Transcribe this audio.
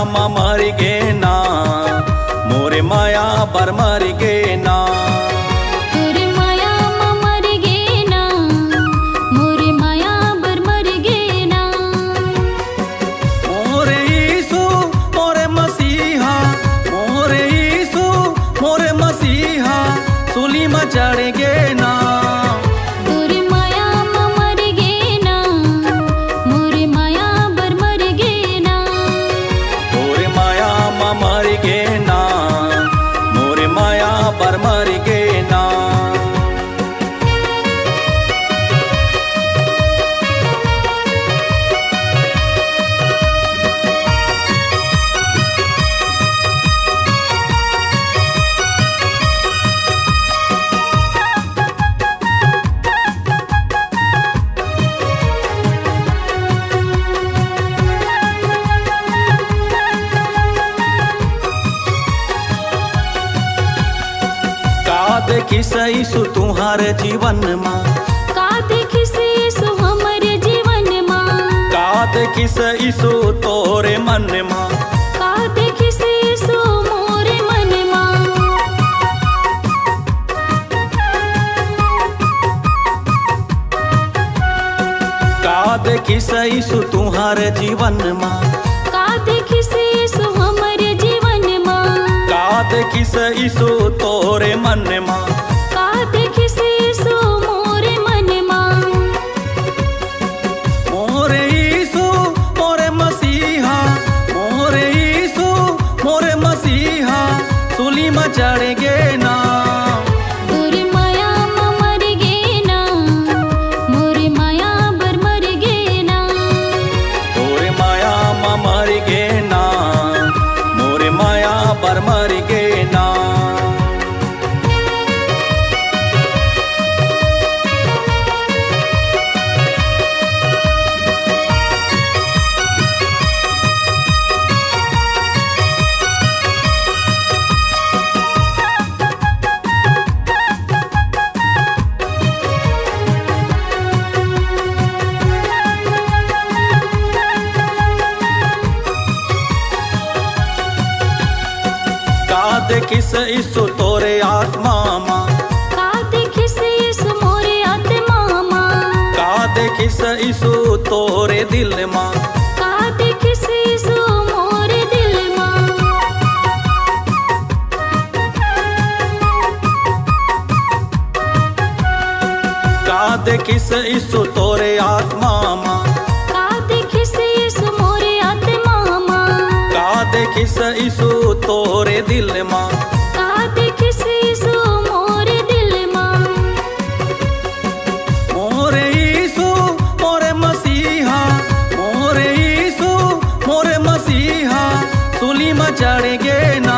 मा मर गे ना, मोरे माया बर मर गे ना। तोरे माया मा मर गे ना, मोरे माया बर मर गे ना। मोरे यीशु मोरे मसीहा, मोरे यीशु मोरे मसीहा, सूली में चढ़ गे ना। तोरे माया मा मर गे ना, मोरे माया बर मर गे ना। तोरे माया मा मर गे ना, मोरे माया बर मर गे ना। देखिस यीशु तुम्हारे जीवन माँ, का देखिस यीशु हमरे जीवन माँ। का देखिस यीशु तोरे मन माँ, का देखिस यीशु मोरे मन माँ। का देखिस यीशु तुम्हारे जीवन माँ, का देखिस यीशु हमरे जीवन माँ। का देखिस यीशु तोरे मन माँ, का देखिस यीशु मोरे मन माँ। मोरे यीशु मोरे मसीहा, मोरे यीशु मोरे मसीहा, सूली में चढ़ गे ना। तोरे माया मा मर गे ना, मोरे माया बर मर गे ना। तोरे माया मा मर गे ना, मोरे माया बर मर गे ना। देखिस यीशु तोरे आत्मा माँ, का देखिस यीशु मोरे आत्मा माँ। का देखिस यीशु तोरे दिल माँ, का देखिस यीशु मोरे दिल माँ। का देखिस यीशु तोरे आत्मा माँ, का देखिस यीशु मोरे आत्मा माँ। का देखिस यीशु तोरे दिल माँ, का देखिस यीशु मोरे दिल माँ। मोरे यीशु मोरे मसीहा, मोरे यीशु मोरे मसीहा, सूली में चढ़ गे ना।